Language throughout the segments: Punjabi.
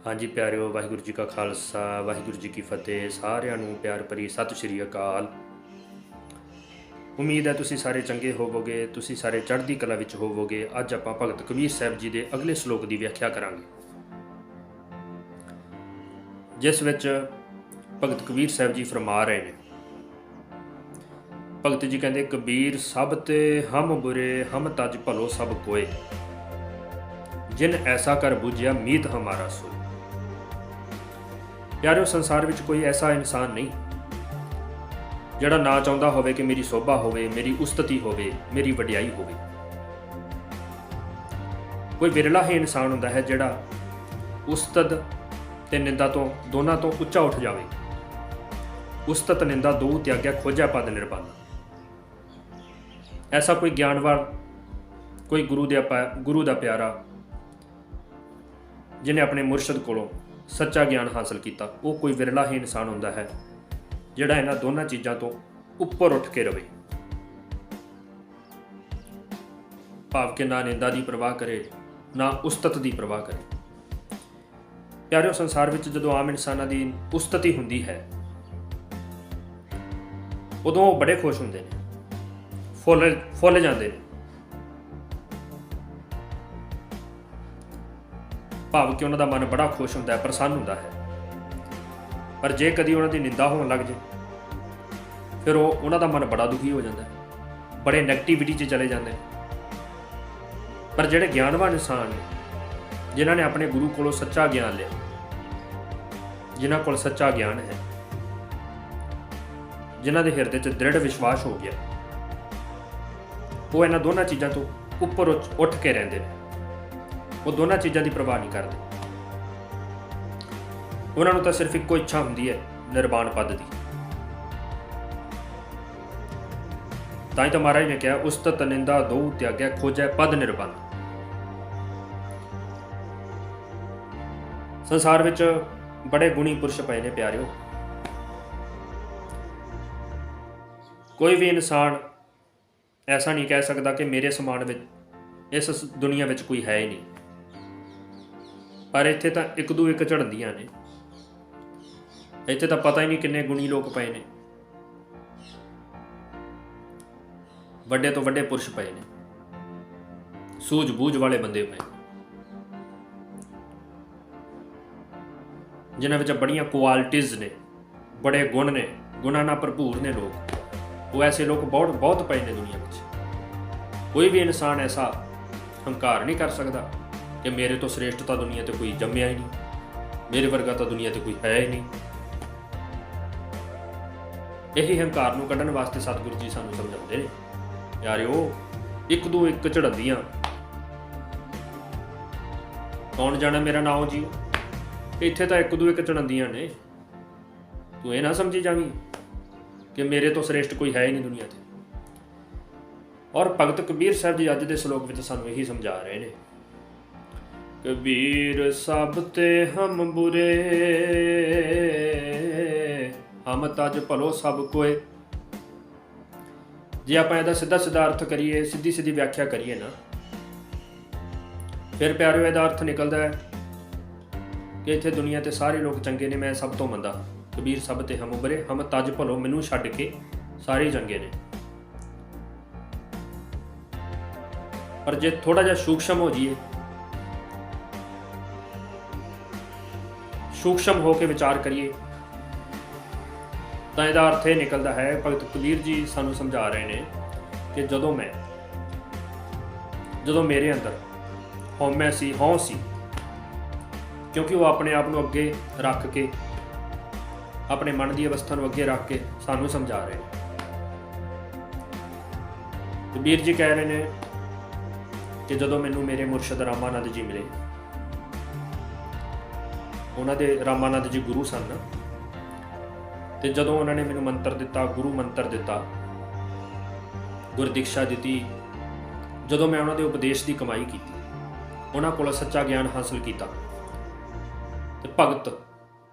हाँ जी प्यारिਓ, वाहिगुरू जी का खालसा वाहिगुरू जी की फतेह। सारिਆਂ ਨੂੰ ਪਿਆਰ ਭਰੀ ਸਤਿ ਸ਼੍ਰੀ ਅਕਾਲ। ਉਮੀਦ ਹੈ ਤੁਸੀਂ ਸਾਰੇ ਚੰਗੇ ਹੋਵੋਗੇ, ਤੁਸੀਂ ਸਾਰੇ ਚੜ੍ਹਦੀ ਕਲਾ ਵਿੱਚ ਹੋਵੋਗੇ। ਅੱਜ ਆਪਾਂ ਭਗਤ ਕਬੀਰ ਸਾਹਿਬ ਜੀ ਦੇ ਅਗਲੇ ਸ਼ਲੋਕ ਦੀ ਵਿਆਖਿਆ ਕਰਾਂਗੇ, ਜਿਸ ਵਿੱਚ ਭਗਤ ਕਬੀਰ ਸਾਹਿਬ ਜੀ ਫਰਮਾ ਰਹੇ ਨੇ। ਭਗਤ ਜੀ ਕਹਿੰਦੇ, ਕਬੀਰ ਸਭ ਤੇ ਹਮ ਬੁਰੇ, ਹਮ ਤਜ ਭਲੋ ਸਭ ਕੋਏ, ਜਿਨ ਐਸਾ ਕਰ ਬੁਝਿਆ ਮੀਤ ਹਮਾਰਾ ਸੋ। ਪਿਆਰਿਓ, ਸੰਸਾਰ ਵਿੱਚ ਕੋਈ ਐਸਾ ਇਨਸਾਨ ਨਹੀਂ ਜਿਹੜਾ ਨਾ ਚਾਹੁੰਦਾ ਹੋਵੇ ਕਿ ਮੇਰੀ ਸੋਭਾ ਹੋਵੇ, ਮੇਰੀ ਉਸਤਤੀ ਹੋਵੇ, ਮੇਰੀ ਵਡਿਆਈ ਹੋਵੇ। ਕੋਈ ਵਿਰਲਾ ਹੀ ਇਨਸਾਨ ਹੁੰਦਾ ਹੈ ਜਿਹੜਾ ਉਸਤਤ ਤੇ ਨਿੰਦਾ ਤੋਂ ਦੋਨਾਂ ਤੋਂ ਉੱਚਾ ਉੱਠ ਜਾਵੇ। ਉਸਤਤ ਨਿੰਦਾ ਦੋ ਤਿਆਗਿਆ ਖੋਜਿਆ ਪਦ ਨਿਰਪੰਨ। ਐਸਾ ਕੋਈ ਗਿਆਨਵਾਨ, ਕੋਈ ਗੁਰੂ ਦਾ ਪਿਆਰਾ ਜਿਹਨੇ ਆਪਣੇ ਮੁਰਸ਼ਦ ਕੋਲੋਂ ਸੱਚਾ ਗਿਆਨ ਹਾਸਲ ਕੀਤਾ, ਉਹ ਕੋਈ ਵਿਰਲਾ ਹੀ ਇਨਸਾਨ ਹੁੰਦਾ ਹੈ ਜਿਹੜਾ ਇਹਨਾਂ ਦੋਨਾਂ ਚੀਜ਼ਾਂ ਤੋਂ ਉੱਪਰ ਉੱਠ ਕੇ ਰਵੇ। ਭਾਵ ਕਿ ਨਾ ਨਿੰਦਾ ਦੀ ਪ੍ਰਵਾਹ ਕਰੇ, ਨਾ ਉਸਤਤ ਦੀ ਪ੍ਰਵਾਹ ਕਰੇ। ਪਿਆਰਿਓ, ਸੰਸਾਰ ਵਿੱਚ ਜਦੋਂ ਆਮ ਇਨਸਾਨਾਂ ਦੀ ਉਸਤਤੀ ਹੁੰਦੀ ਹੈ, ਉਦੋਂ ਉਹ ਬੜੇ ਖੁਸ਼ ਹੁੰਦੇ ਨੇ, ਫੁੱਲ ਜਾਂਦੇ ਨੇ। ਭਾਵ ਕਿ ਉਹਨਾਂ ਦਾ ਮਨ ਬੜਾ ਖੁਸ਼ ਹੁੰਦਾ ਹੈ, ਪ੍ਰਸੰਨ ਹੁੰਦਾ ਹੈ। ਪਰ ਜੇ ਕਦੀ ਉਹਨਾਂ ਦੀ ਨਿੰਦਾ ਹੋਣ ਲੱਗ ਜੇ, ਫਿਰ ਉਹਨਾਂ ਦਾ ਮਨ ਬੜਾ ਦੁਖੀ ਹੋ ਜਾਂਦਾ ਹੈ, ਬੜੇ ਨੈਗੇਟਿਵਿਟੀ 'ਚ ਚਲੇ ਜਾਂਦੇ ਨੇ। ਪਰ ਜਿਹੜੇ ਗਿਆਨਵਾਨ ਇਨਸਾਨ ਨੇ, ਜਿਨ੍ਹਾਂ ਨੇ ਆਪਣੇ ਗੁਰੂ ਕੋਲੋਂ ਸੱਚਾ ਗਿਆਨ ਲਿਆ, ਜਿਨ੍ਹਾਂ ਕੋਲ ਸੱਚਾ ਗਿਆਨ ਹੈ, ਜਿਨ੍ਹਾਂ ਦੇ ਹਿਰਦੇ 'ਚ ਦ੍ਰਿੜ ਵਿਸ਼ਵਾਸ ਹੋ ਗਿਆ, ਉਹ ਇਹਨਾਂ ਦੋਨਾਂ ਚੀਜ਼ਾਂ ਤੋਂ ਉੱਪਰ ਉੱਠ ਕੇ ਰਹਿੰਦੇ ਨੇ। ਉਹ ਦੋਨਾਂ ਚੀਜ਼ਾਂ ਦੀ ਪ੍ਰਵਾਹ ਨਹੀਂ ਕਰਦੇ। ਉਹਨਾਂ ਨੂੰ ਤਾਂ ਸਿਰਫ ਇੱਕੋ ਇੱਛਾ ਹੁੰਦੀ ਹੈ, ਨਿਰਵਾਣ ਪਦ ਦੀ। ਤਾਂ ਹੀ ਤਾਂ ਮਹਾਰਾਜ ਨੇ ਕਿਹਾ, ਉਸਤਤ ਨਿੰਦਾ ਦੋ ਤਿਆਗਿਆ ਖੋਜੈ ਪਦ ਨਿਰਪੰਨ। ਸੰਸਾਰ ਵਿੱਚ ਬੜੇ ਗੁਣੀ ਪੁਰਸ਼ ਪਏ ਨੇ ਪਿਆਰਿਓ। ਕੋਈ ਵੀ ਇਨਸਾਨ ਐਸਾ ਨਹੀਂ ਕਹਿ ਸਕਦਾ ਕਿ ਮੇਰੇ ਸਮਾਨ ਵਿੱਚ ਇਸ ਦੁਨੀਆ ਵਿੱਚ ਕੋਈ ਹੈ ਹੀ ਨਹੀਂ। ਪਰ ਇੱਥੇ ਤਾਂ ਇੱਕ ਦੂ ਇੱਕ ਝੜਦੀਆਂ ਨੇ। ਇੱਥੇ ਤਾਂ ਪਤਾ ਹੀ ਨਹੀਂ ਕਿੰਨੇ ਗੁਣੀ ਲੋਕ ਪਏ ਨੇ, ਵੱਡੇ ਤੋਂ ਵੱਡੇ ਪੁਰਸ਼ ਪਏ ਨੇ, ਸੂਝ ਬੂਝ ਵਾਲੇ ਬੰਦੇ ਪਏ, ਜਿਨ੍ਹਾਂ ਵਿੱਚ ਬੜੀਆਂ ਕੁਆਲਿਟੀਜ਼ ਨੇ, ਬੜੇ ਗੁਣ ਨੇ, ਗੁਣਾਂ ਨਾਲ ਭਰਪੂਰ ਨੇ ਲੋਕ। ਉਹ ਐਸੇ ਲੋਕ ਬਹੁਤ ਪਏ ਨੇ ਦੁਨੀਆ ਵਿੱਚ। ਕੋਈ ਵੀ ਇਨਸਾਨ ਐਸਾ ਹੰਕਾਰ ਨਹੀਂ ਕਰ ਸਕਦਾ ਕਿ ਮੇਰੇ ਤੋਂ ਸ੍ਰੇਸ਼ਟ ਤਾਂ ਦੁਨੀਆ ਤੇ ਕੋਈ ਜੰਮਿਆ ਹੀ ਨਹੀਂ, ਮੇਰੇ ਵਰਗਾ ਤਾਂ ਦੁਨੀਆ ਤੇ ਕੋਈ ਹੈ ਹੀ ਨਹੀਂ। ਇਹੀ ਹੰਕਾਰ ਨੂੰ ਕੱਢਣ ਵਾਸਤੇ ਸਤਿਗੁਰੂ ਜੀ ਸਾਨੂੰ ਸਮਝਾਉਂਦੇ ਨੇ, ਯਾਰਿਓ, ਇੱਕ ਦੋ ਇੱਕ ਝੜਦੀਆਂ, ਕੌਣ ਜਾਣਾ ਮੇਰਾ ਨਾਮ ਜੀ। ਇੱਥੇ ਤਾਂ ਇੱਕ ਦੋ ਇੱਕ ਝੜਦੀਆਂ ਨੇ। ਤੂੰ ਇਹ ਨਾ ਸਮਝੀ ਜਾਵੀਂ ਕਿ ਮੇਰੇ ਤੋਂ ਸ੍ਰੇਸ਼ਟ ਕੋਈ ਹੈ ਹੀ ਨਹੀਂ ਦੁਨੀਆ ਤੇ। ਔਰ ਭਗਤ ਕਬੀਰ ਸਾਹਿਬ ਜੀ ਅੱਜ ਦੇ ਸ਼ਲੋਕ ਵਿੱਚ ਸਾਨੂੰ ਇਹੀ ਸਮਝਾ ਰਹੇ ਨੇ, ਕਬੀਰ ਸਭ ਤੇ ਹਮ ਬੁਰੇ, ਹਮ ਤਜ ਭਲੋ ਸਭ ਕੋਏ। ਜੇ ਆਪਾਂ ਇਹਦਾ ਸਿੱਧਾ ਅਰਥ ਕਰੀਏ, ਸਿੱਧੀ ਵਿਆਖਿਆ ਕਰੀਏ ਨਾ, ਫਿਰ ਪਿਆਰਿਓ ਇਹਦਾ ਅਰਥ ਨਿਕਲਦਾ ਹੈ ਕਿ ਇੱਥੇ ਦੁਨੀਆ ਤੇ ਸਾਰੇ ਲੋਕ ਚੰਗੇ ਨੇ, ਮੈਂ ਸਭ ਤੋਂ ਮੰਦਾ। ਕਬੀਰ ਸਭ ਤੇ ਹਮ ਬੁਰੇ, ਹਮ ਤਜ ਭਲੋ, ਮੈਨੂੰ ਛੱਡ ਕੇ ਸਾਰੇ ਚੰਗੇ ਨੇ। ਪਰ ਜੇ ਥੋੜਾ ਜਿਹਾ ਸੂਖਸ਼ਮ ਹੋ ਜਾਈਏ, ਸੂਖਸ਼ਮ ਹੋ ਕੇ ਵਿਚਾਰ ਕਰੀਏ, ਤਾਂ ਇਹਦਾ ਅਰਥ ਇਹ ਨਿਕਲਦਾ ਹੈ, ਭਗਤ ਕਬੀਰ ਜੀ ਸਾਨੂੰ ਸਮਝਾ ਰਹੇ ਨੇ ਕਿ ਜਦੋਂ ਮੇਰੇ ਅੰਦਰ ਹਉਮੈ ਸੀ, ਹਉ ਸੀ, ਕਿਉਂਕਿ ਉਹ ਆਪਣੇ ਆਪ ਨੂੰ ਅੱਗੇ ਰੱਖ ਕੇ, ਆਪਣੇ ਮਨ ਦੀ ਅਵਸਥਾ ਨੂੰ ਅੱਗੇ ਰੱਖ ਕੇ ਸਾਨੂੰ ਸਮਝਾ ਰਹੇ ਨੇ। ਕਬੀਰ ਜੀ ਕਹਿ ਰਹੇ ਨੇ ਕਿ ਜਦੋਂ ਮੈਨੂੰ ਮੇਰੇ ਮੁਰਸ਼ਦ ਰਾਮਾਨੰਦ ਜੀ ਮਿਲੇ, ਉਹਨਾਂ ਦੇ ਰਾਮਾਨੰਦ ਜੀ ਗੁਰੂ ਸਨ, ਤੇ ਜਦੋਂ ਉਹਨਾਂ ਨੇ ਮੈਨੂੰ ਮੰਤਰ ਦਿੱਤਾ, ਗੁਰੂ ਮੰਤਰ ਦਿੱਤਾ, ਗੁਰਦਿਕਸ਼ਾ ਦਿੱਤੀ, ਜਦੋਂ ਮੈਂ ਉਹਨਾਂ ਦੇ ਉਪਦੇਸ਼ ਦੀ ਕਮਾਈ ਕੀਤੀ, ਉਹਨਾਂ ਕੋਲ ਸੱਚਾ ਗਿਆਨ ਹਾਸਲ ਕੀਤਾ, ਤੇ ਭਗਤ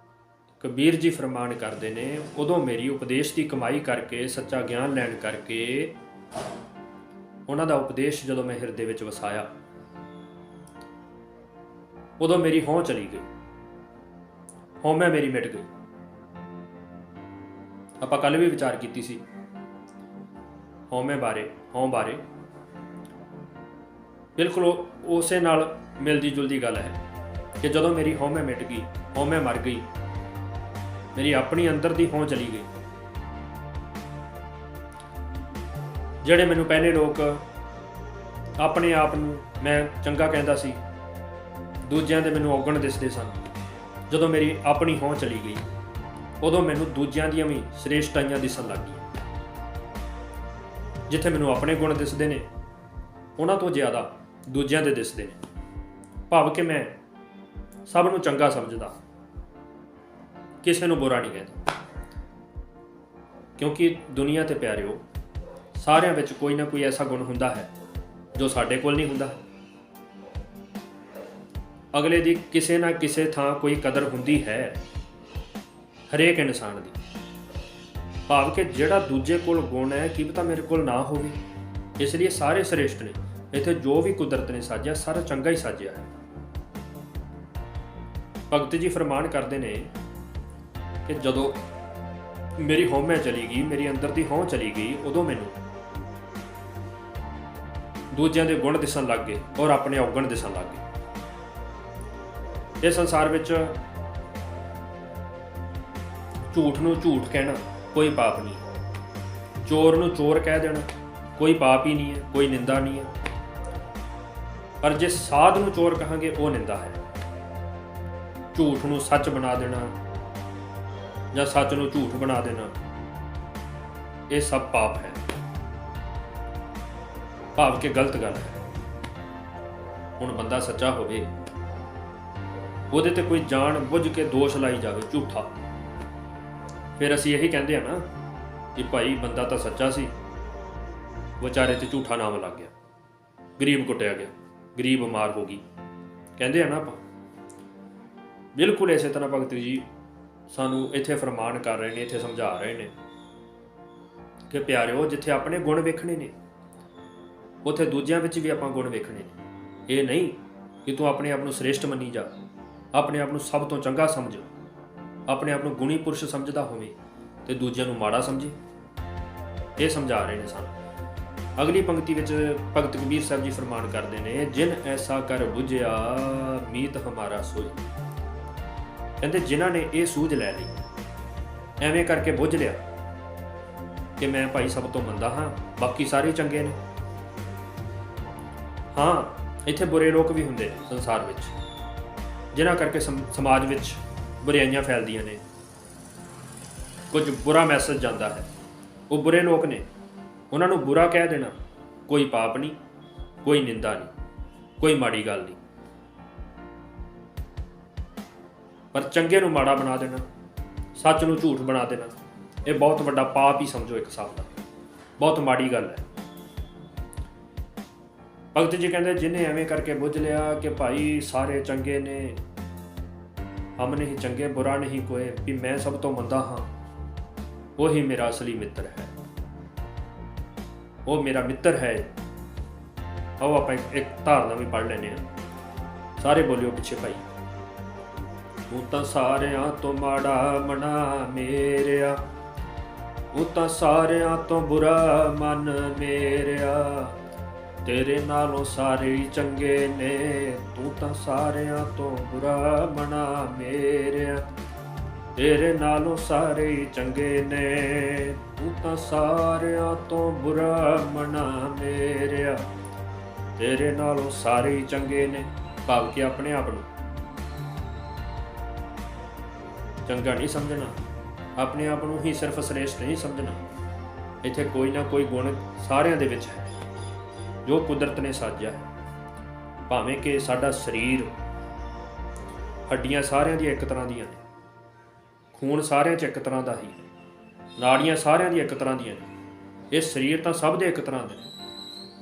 ਕਬੀਰ ਜੀ ਫਰਮਾਨ ਕਰਦੇ ਨੇ, ਉਦੋਂ ਮੇਰੀ ਉਪਦੇਸ਼ ਦੀ ਕਮਾਈ ਕਰਕੇ, ਸੱਚਾ ਗਿਆਨ ਲੈਣ ਕਰਕੇ, ਉਹਨਾਂ ਦਾ ਉਪਦੇਸ਼ ਜਦੋਂ ਮੈਂ ਹਿਰਦੇ ਵਿੱਚ ਵਸਾਇਆ, ਉਦੋਂ ਮੇਰੀ ਹੋਂਹ ਚਲੀ ਗਈ। ਹਉਮੈ ਮੇਰੀ ਮਿਟ ਗਈ। ਆਪਾਂ ਕੱਲ ਵੀ ਵਿਚਾਰ ਕੀਤੀ ਸੀ ਹਉਮੈ ਬਾਰੇ, ਹਉ ਬਾਰੇ। ਬਿਲਕੁਲ ਉਸੇ ਨਾਲ ਮਿਲਦੀ ਜੁਲਦੀ ਗੱਲ ਹੈ ਕਿ ਜਦੋਂ ਮੇਰੀ ਹਉਮੈ ਮਿਟ ਗਈ, ਹਉਮੈ ਮਰ ਗਈ, ਮੇਰੀ ਆਪਣੀ ਅੰਦਰ ਦੀ ਹਉ ਚਲੀ ਗਈ। ਜਿਹੜੇ ਮੈਨੂੰ ਪਹਿਲੇ ਲੋਕ ਆਪਣੇ ਆਪ ਨੂੰ ਮੈਂ ਚੰਗਾ ਕਹਿੰਦਾ ਸੀ, ਦੂਜਿਆਂ ਦੇ ਮੈਨੂੰ ਔਗਣ ਦਿਸਦੇ ਸਨ, ਜਦੋਂ ਮੇਰੀ ਆਪਣੀ ਹਉ ਚਲੀ ਗਈ ਉਦੋਂ ਮੈਨੂੰ ਦੂਜਿਆਂ ਦੀਆਂ ਵੀ ਸ੍ਰੇਸ਼ਟਾਈਆਂ ਦਿਸਣ ਲੱਗ ਗਈਆਂ। ਜਿੱਥੇ ਮੈਨੂੰ ਆਪਣੇ ਗੁਣ ਦਿਸਦੇ ਨੇ ਉਹਨਾਂ ਤੋਂ ਜ਼ਿਆਦਾ ਦੂਜਿਆਂ ਦੇ ਦਿਸਦੇ ਨੇ। ਭਾਵ ਕਿ ਮੈਂ ਸਭ ਨੂੰ ਚੰਗਾ ਸਮਝਦਾ, ਕਿਸੇ ਨੂੰ ਬੁਰਾ ਨਹੀਂ ਕਹਿੰਦਾ, ਕਿਉਂਕਿ ਦੁਨੀਆ ਤੇ ਪਿਆਰਿਓ ਸਾਰਿਆਂ ਵਿੱਚ ਕੋਈ ਨਾ ਕੋਈ ਐਸਾ ਗੁਣ ਹੁੰਦਾ ਹੈ ਜੋ ਸਾਡੇ ਕੋਲ ਨਹੀਂ ਹੁੰਦਾ। ਅਗਲੇ ਦੀ ਕਿਸੇ ਨਾ ਕਿਸੇ ਥਾਂ ਕੋਈ ਕਦਰ ਹੁੰਦੀ ਹੈ, ਹਰੇਕ ਇਨਸਾਨ ਦੀ। ਭਾਵ ਕਿ ਜਿਹੜਾ ਦੂਜੇ ਕੋਲ ਗੁਣ ਹੈ ਕੀ ਪਤਾ ਮੇਰੇ ਕੋਲ ਨਾ ਹੋਵੇ, ਇਸ ਲਈ ਸਾਰੇ ਸ੍ਰੇਸ਼ਟ ਨੇ। ਇੱਥੇ ਜੋ ਵੀ ਕੁਦਰਤ ਨੇ ਸਾਜਿਆ ਸਾਰਾ ਚੰਗਾ ਹੀ ਸਾਜਿਆ ਹੈ। ਭਗਤ ਜੀ ਫਰਮਾਨ ਕਰਦੇ ਨੇ ਕਿ ਜਦੋਂ ਮੇਰੀ ਹਉਮੈ ਚਲੀ ਗਈ, ਮੇਰੀ ਅੰਦਰ ਦੀ ਹਉ ਚਲੀ ਗਈ, ਉਦੋਂ ਮੈਨੂੰ ਦੂਜਿਆਂ ਦੇ ਗੁਣ ਦਿਸਣ ਲੱਗ ਗਏ ਔਰ ਆਪਣੇ ਔਗਣ ਦਿਸਣ ਲੱਗ ਗਏ। ਇਸ ਸੰਸਾਰ ਵਿੱਚ ਝੂਠ ਨੂੰ ਝੂਠ ਕਹਿਣਾ ਕੋਈ ਪਾਪ ਨਹੀਂ, ਚੋਰ ਨੂੰ ਚੋਰ ਕਹਿ ਦੇਣਾ ਕੋਈ ਪਾਪ ਹੀ ਨਹੀਂ ਹੈ, ਕੋਈ ਨਿੰਦਾ ਨਹੀਂ ਹੈ। ਪਰ ਜੇ ਸਾਧ ਨੂੰ ਚੋਰ ਕਹਾਂਗੇ ਉਹ ਨਿੰਦਾ ਹੈ। ਝੂਠ ਨੂੰ ਸੱਚ ਬਣਾ ਦੇਣਾ ਜਾਂ ਸੱਚ ਨੂੰ ਝੂਠ ਬਣਾ ਦੇਣਾ, ਇਹ ਸਭ ਪਾਪ ਹੈ, ਭਾਵ ਕਿ ਗਲਤ ਗੱਲ ਹੈ। ਹੁਣ ਬੰਦਾ ਸੱਚਾ ਹੋਵੇ, ਉਹਦੇ ਤੇ ਕੋਈ ਜਾਣ ਬੁੱਝ ਕੇ ਦੋਸ਼ ਲਾਈ ਜਾਵੇ ਝੂਠਾ, ਫਿਰ ਅਸੀਂ ਇਹੀ ਕਹਿੰਦੇ ਆ ਨਾ ਕਿ ਭਾਈ ਬੰਦਾ ਤਾਂ ਸੱਚਾ ਸੀ, ਵਿਚਾਰੇ ਤੇ ਝੂਠਾ ਨਾਮ ਲੱਗ ਗਿਆ, ਗਰੀਬ ਕੁੱਟਿਆ ਗਿਆ, ਗਰੀਬ ਬਿਮਾਰ ਹੋ ਗਈ, ਕਹਿੰਦੇ ਆ ਨਾ ਆਪਾਂ। ਬਿਲਕੁਲ ਇਸੇ ਤਰ੍ਹਾਂ ਭਗਤ ਜੀ ਸਾਨੂੰ ਇੱਥੇ ਫਰਮਾਨ ਕਰ ਰਹੇ ਨੇ, ਇੱਥੇ ਸਮਝਾ ਰਹੇ ਨੇ ਕਿ ਪਿਆਰਿਓ ਜਿੱਥੇ ਆਪਣੇ ਗੁਣ ਵੇਖਣੇ ਨੇ ਉੱਥੇ ਦੂਜਿਆਂ ਵਿੱਚ ਵੀ ਆਪਾਂ ਗੁਣ ਵੇਖਣੇ ਨੇ। ਇਹ ਨਹੀਂ ਕਿ ਤੂੰ ਆਪਣੇ ਆਪ ਨੂੰ ਸ੍ਰੇਸ਼ਟ ਮੰਨੀ ਜਾ, ਆਪਣੇ ਆਪ ਨੂੰ ਸਭ ਤੋਂ ਚੰਗਾ ਸਮਝ, ਆਪਣੇ ਆਪ ਨੂੰ ਗੁਣੀ ਪੁਰਸ਼ ਸਮਝਦਾ ਹੋਵੇ ਤੇ ਦੂਜਿਆਂ ਨੂੰ ਮਾੜਾ ਸਮਝੇ। ਇਹ ਸਮਝਾ ਰਹੇ ਨੇ ਸਾਨੂੰ। ਅਗਲੀ ਪੰਕਤੀ ਵਿੱਚ ਭਗਤ ਕਬੀਰ ਸਾਹਿਬ ਜੀ ਫਰਮਾਨ ਕਰਦੇ ਨੇ, ਜਿਨ ਐਸਾ ਕਰ ਬੁਝਿਆ ਮੀਤ ਹਮਾਰਾ ਸੋਈ। ਕਹਿੰਦੇ ਜਿਨ੍ਹਾਂ ਨੇ ਇਹ ਸੂਝ ਲੈ ਲਈ, ਐਵੇਂ ਕਰਕੇ ਬੁੱਝ ਲਿਆ ਕਿ ਮੈਂ ਭਾਈ ਸਭ ਤੋਂ ਮੰਦਾ ਹਾਂ, ਬਾਕੀ ਸਾਰੇ ਚੰਗੇ ਨੇ। ਹਾਂ, ਇੱਥੇ ਬੁਰੇ ਲੋਕ ਵੀ ਹੁੰਦੇ ਨੇ ਸੰਸਾਰ ਵਿੱਚ, ਜਿਨ੍ਹਾਂ ਕਰਕੇ ਸਮਾਜ ਵਿੱਚ ਬੁਰਾਈਆਂ ਫੈਲਦੀਆਂ ਨੇ, ਕੁਝ ਬੁਰਾ ਮੈਸੇਜ ਜਾਂਦਾ ਹੈ। ਉਹ ਬੁਰੇ ਲੋਕ ਨੇ, ਉਹਨਾਂ ਨੂੰ ਬੁਰਾ ਕਹਿ ਦੇਣਾ ਕੋਈ ਪਾਪ ਨਹੀਂ, ਕੋਈ ਨਿੰਦਾ ਨਹੀਂ, ਕੋਈ ਮਾੜੀ ਗੱਲ ਨਹੀਂ। ਪਰ ਚੰਗੇ ਨੂੰ ਮਾੜਾ ਬਣਾ ਦੇਣਾ, ਸੱਚ ਨੂੰ ਝੂਠ ਬਣਾ ਦੇਣਾ, ਇਹ ਬਹੁਤ ਵੱਡਾ ਪਾਪ ਹੀ ਸਮਝੋ ਇੱਕ ਹਿਸਾਬ ਦਾ, ਬਹੁਤ ਮਾੜੀ ਗੱਲ ਹੈ। ਭਗਤ ਜੀ ਕਹਿੰਦੇ ਜਿਹਨੇ ਐਵੇਂ ਕਰਕੇ ਬੁੱਝ ਲਿਆ ਕਿ ਭਾਈ ਸਾਰੇ ਚੰਗੇ ਨੇ, ਹਮ ਨਹੀਂ ਚੰਗੇ ਬੁਰਾ ਨਹੀਂ ਕੋਏ, ਵੀ ਮੈਂ ਸਭ ਤੋਂ ਮੰਦਾ ਹਾਂ, ਉਹੀ ਮੇਰਾ ਅਸਲੀ ਮਿੱਤਰ ਹੈ, ਉਹ ਮੇਰਾ ਮਿੱਤਰ ਹੈ। ਆਓ ਆਪਾਂ ਇੱਕ ਧਾਰਨਾ ਵੀ ਪੜ੍ਹ ਲੈਂਦੇ ਹਾਂ। ਸਾਰੇ ਬੋਲਿਓ ਪਿੱਛੇ ਭਾਈ। ਤੂੰ ਤਾਂ ਸਾਰਿਆਂ ਤੋਂ ਮਾੜਾ ਮਨਾ ਮੇਰਿਆ, ਤੂੰ ਤਾਂ ਸਾਰਿਆਂ ਤੋਂ ਬੁਰਾ ਮਨ ਮੇਰਿਆ, ਤੇਰੇ ਨਾਲੋਂ ਸਾਰੇ ਹੀ ਚੰਗੇ ਨੇ, ਤੂੰ ਤਾਂ ਸਾਰਿਆਂ ਤੋਂ ਬੁਰਾ ਮਨਾ ਮੇਰਿਆ, ਤੇਰੇ ਨਾਲੋਂ ਸਾਰੇ ਹੀ ਚੰਗੇ ਨੇ, ਤੂੰ ਤਾਂ ਸਾਰਿਆਂ ਤੋਂ ਬੁਰਾ ਮਨਾ ਮੇਰਿਆ, ਤੇਰੇ ਨਾਲੋਂ ਸਾਰੇ ਹੀ ਚੰਗੇ ਨੇ। ਭਾਵ ਕਿ ਆਪਣੇ ਆਪ ਨੂੰ ਚੰਗਾ ਨਹੀਂ ਸਮਝਣਾ, ਆਪਣੇ ਆਪ ਨੂੰ ਹੀ ਸਿਰਫ ਸ੍ਰੇਸ਼ਟ ਨਹੀਂ ਸਮਝਣਾ। ਇੱਥੇ ਕੋਈ ਨਾ ਕੋਈ ਗੁਣ ਸਾਰਿਆਂ ਦੇ ਵਿੱਚ ਹੈ ਜੋ ਕੁਦਰਤ ਨੇ ਸਾਜਿਆ ਹੈ। ਭਾਵੇਂ ਕਿ ਸਾਡਾ ਸਰੀਰ, ਹੱਡੀਆਂ ਸਾਰਿਆਂ ਦੀਆਂ ਇੱਕ ਤਰ੍ਹਾਂ ਦੀਆਂ ਨੇ, ਖੂਨ ਸਾਰਿਆਂ 'ਚ ਇੱਕ ਤਰ੍ਹਾਂ ਦਾ ਹੀ, ਨਾੜੀਆਂ ਸਾਰਿਆਂ ਦੀਆਂ ਇੱਕ ਤਰ੍ਹਾਂ ਦੀਆਂ ਨੇ। ਇਹ ਸਰੀਰ ਤਾਂ ਸਭ ਦੇ ਇੱਕ ਤਰ੍ਹਾਂ ਦੇ ਨੇ,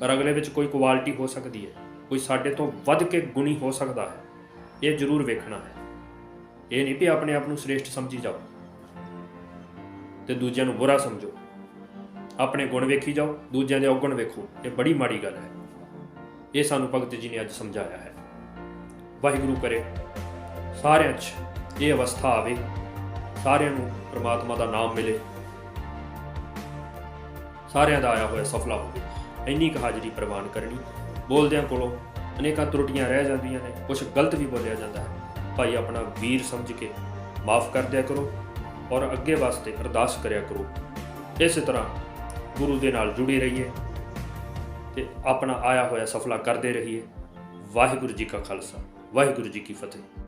ਪਰ ਅਗਲੇ ਵਿੱਚ ਕੋਈ ਕੁਆਲਿਟੀ ਹੋ ਸਕਦੀ ਹੈ, ਕੋਈ ਸਾਡੇ ਤੋਂ ਵੱਧ ਕੇ ਗੁਣੀ ਹੋ ਸਕਦਾ ਹੈ। ਇਹ ਜ਼ਰੂਰ ਵੇਖਣਾ ਹੈ। ਇਹ ਨਹੀਂ ਵੀ ਆਪਣੇ ਆਪ ਨੂੰ ਸ੍ਰੇਸ਼ਟ ਸਮਝੀ ਜਾਓ ਤੇ ਦੂਜਿਆਂ ਨੂੰ ਬੁਰਾ ਸਮਝੋ। ਆਪਣੇ ਗੁਣ ਵੇਖੀ ਜਾਓ, ਦੂਜਿਆਂ ਦੇ ਔਗਣ ਵੇਖੋ। ਇਹ ਬੜੀ ਮਾੜੀ ਗੱਲ ਹੈ। ਇਹ ਸਾਨੂੰ ਭਗਤ ਜੀ ਨੇ ਅੱਜ ਸਮਝਾਇਆ ਹੈ। ਵਾਹਿਗੁਰੂ ਕਰੇ ਸਾਰਿਆਂ 'ਚ ਇਹ ਅਵਸਥਾ ਆਵੇ, ਸਾਰਿਆਂ ਨੂੰ ਪ੍ਰਮਾਤਮਾ ਦਾ ਨਾਮ ਮਿਲੇ, ਸਾਰਿਆਂ ਦਾ ਆਇਆ ਹੋਇਆ ਸਫਲਾ ਹੋਵੇ। ਇੰਨੀ ਕੁ ਹਾਜ਼ਰੀ ਪ੍ਰਵਾਨ ਕਰਨੀ। ਬੋਲਦਿਆਂ ਕੋਲੋਂ ਅਨੇਕਾਂ ਤਰੁੱਟੀਆਂ ਰਹਿ ਜਾਂਦੀਆਂ ਨੇ, ਕੁਛ ਗਲਤ ਵੀ ਬੋਲਿਆ ਜਾਂਦਾ ਹੈ। ਭਾਈ ਆਪਣਾ ਵੀਰ ਸਮਝ ਕੇ ਮਾਫ ਕਰ ਦਿਆ ਕਰੋ ਔਰ ਅੱਗੇ ਵਾਸਤੇ ਅਰਦਾਸ ਕਰਿਆ ਕਰੋ। ਇਸੇ ਤਰ੍ਹਾਂ ਗੁਰੂ ਦੇ ਨਾਲ ਜੁੜੇ ਰਹੀਏ ਤੇ ਆਪਣਾ ਆਇਆ ਹੋਇਆ ਸਫਲਾ ਕਰਦੇ ਰਹੀਏ। ਵਾਹਿਗੁਰੂ ਜੀ ਕਾ ਖਾਲਸਾ, ਵਾਹਿਗੁਰੂ ਜੀ ਕੀ ਫਤਿਹ।